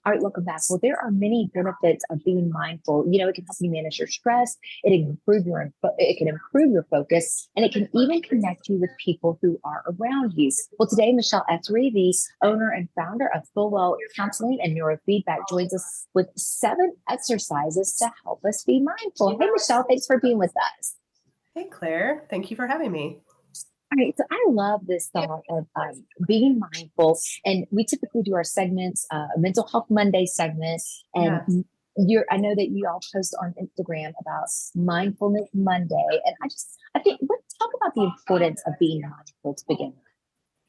All right, welcome back. Well, there are many benefits of being mindful. It can help you manage your stress. It can improve your focus, and it can even connect you with people who are around you. Well, today Michelle Ethery, the owner and founder of Fullwell Counseling and Neurofeedback, joins us with 7 exercises to help us be mindful. Hey, Michelle, thanks for being with us. Hey, Claire. Thank you for having me. All right, so I love this thought of being mindful, and we typically do our segments, Mental Health Monday segment, Yes. and I know that you all post on Instagram about Mindfulness Monday, and I think let's talk about the importance of being mindful to begin with.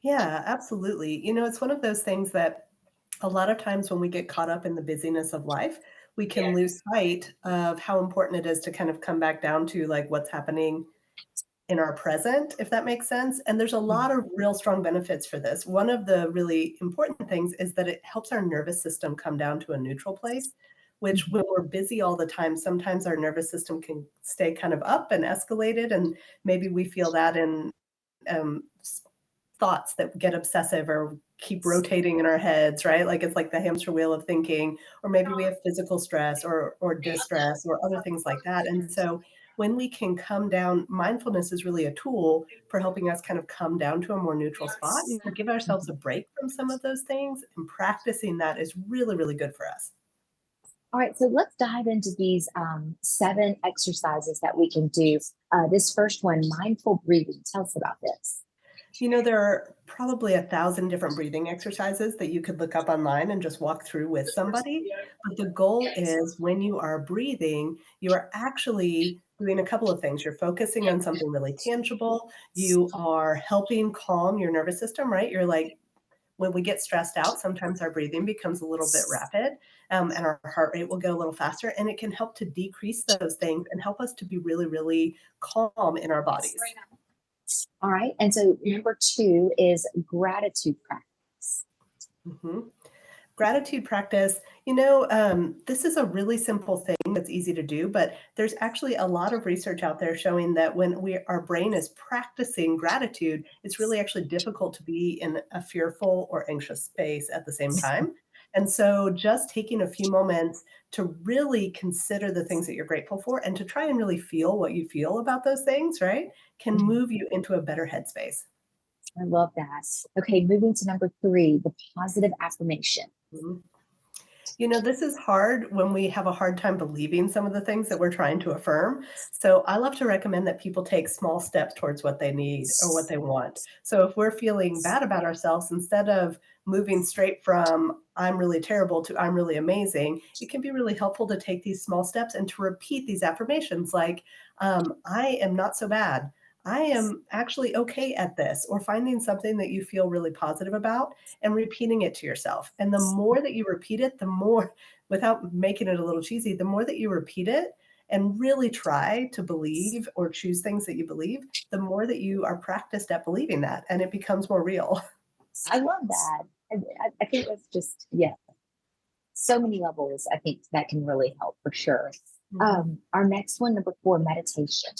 Yeah, absolutely. It's one of those things that a lot of times when we get caught up in the busyness of life, we can lose sight of how important it is to kind of come back down to like what's happening in our present, if that makes sense. And there's a lot of real strong benefits for this. One of the really important things is that it helps our nervous system come down to a neutral place, which Mhm. when we're busy all the time, sometimes our nervous system can stay kind of up and escalated. And maybe we feel that in thoughts that get obsessive or keep rotating in our heads, right? Like it's like the hamster wheel of thinking, or maybe we have physical stress or distress or other things like that. And so when we can come down, mindfulness is really a tool for helping us kind of come down to a more neutral spot and give ourselves a break from some of those things. And practicing that is really, really good for us. All right, so let's dive into these 7 exercises that we can do. This first one, mindful breathing. Tell us about this. There are probably 1,000 different breathing exercises that you could look up online and just walk through with somebody. But the goal is when you are breathing, you are actually doing a couple of things. You're focusing on something really tangible. You are helping calm your nervous system, right? You're like, when we get stressed out, sometimes our breathing becomes a little bit rapid and our heart rate will go a little faster. And it can help to decrease those things and help us to be really, really calm in our bodies. All right, and so number 2 is gratitude practice. Mhm. Gratitude practice, this is a really simple thing that's easy to do, but there's actually a lot of research out there showing that when our brain is practicing gratitude, it's really actually difficult to be in a fearful or anxious space at the same time. And so just taking a few moments to really consider the things that you're grateful for and to try and really feel what you feel about those things, right, can Mhm. move you into a better headspace. I love that. Okay, moving to number 3, the positive affirmation. Mhm. This is hard when we have a hard time believing some of the things that we're trying to affirm. So I love to recommend that people take small steps towards what they need or what they want. So if we're feeling bad about ourselves, instead of moving straight from I'm really terrible to I'm really amazing, it can be really helpful to take these small steps and to repeat these affirmations like, I am not so bad. I am actually okay at this, or finding something that you feel really positive about and repeating it to yourself. And the more that you repeat it, the more, without making it a little cheesy, the more that you repeat it and really try to believe or choose things that you believe, the more that you are practiced at believing that and it becomes more real. I love that. I think that's just, yeah, so many levels. I think that can really help for sure. Mhm. Our next one, number 4, meditation.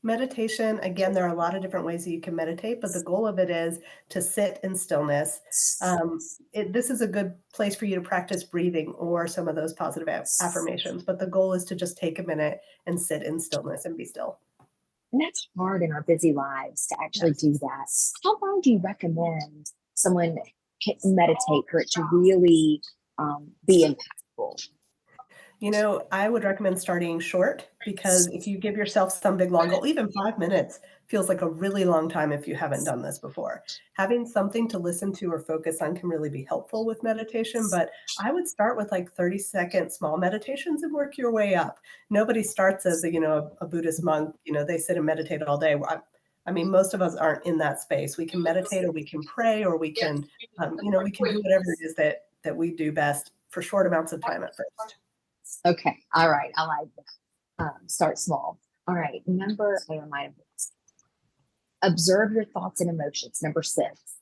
Meditation, again, there are a lot of different ways that you can meditate, but the goal of it is to sit in stillness. This is a good place for you to practice breathing or some of those positive affirmations, but the goal is to just take a minute and sit in stillness and be still. And that's hard in our busy lives to actually Yes. do that. How long do you recommend someone meditate for it to really be impactful? I would recommend starting short because if you give yourself some big long goal, even 5 minutes feels like a really long time if you haven't done this before. Having something to listen to or focus on can really be helpful with meditation, but I would start with like 30-second small meditations and work your way up. Nobody starts as a Buddhist monk, they sit and meditate all day. I mean, most of us aren't in that space. We can meditate or we can pray or we can do whatever it is that we do best for short amounts of time at first. Okay. All right. I like that. Start small. All right. I remind observe your thoughts and emotions. Number 6.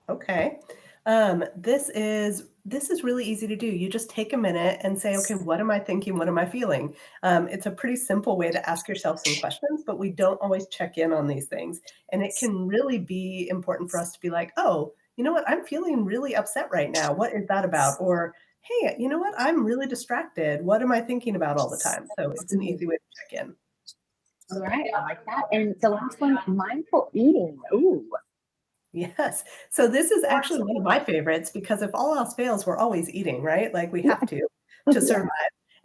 Okay. This is really easy to do. You just take a minute and say, okay, what am I thinking? What am I feeling? It's a pretty simple way to ask yourself some questions, but we don't always check in on these things. And it can really be important for us to be like, oh, you know what? I'm feeling really upset right now. What is that about? Or hey, you know what? I'm really distracted. What am I thinking about all the time? So it's an Mm, easy way to check in. all right, I like that. And the last one, mindful eating. Ooh. Yes. So this is actually one of my favorites because if all else fails, we're always eating, right? Like we Yeah. have to Yeah. survive.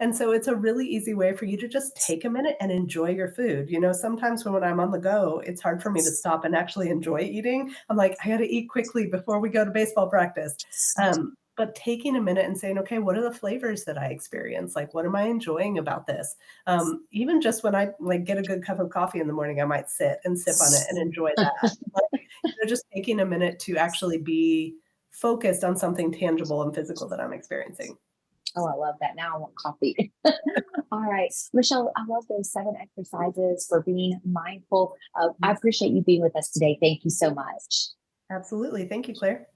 And so it's a really easy way for you to just take a minute and enjoy your food. You know, sometimes when I'm on the go, it's hard for me to stop and actually enjoy eating. I'm like, I got to eat quickly before we go to baseball practice. But taking a minute and saying, okay, what are the flavors that I experience? Like, what am I enjoying about this? Even just when I like get a good cup of coffee in the morning, I might sit and sip on it and enjoy that. Just taking a minute to actually be focused on something tangible and physical that I'm experiencing. Oh, I love that. Now I want coffee. All right. Michelle, I love those 7 exercises for being mindful. I Yes, appreciate you being with us today. Thank you so much. absolutely. Thank you, Claire.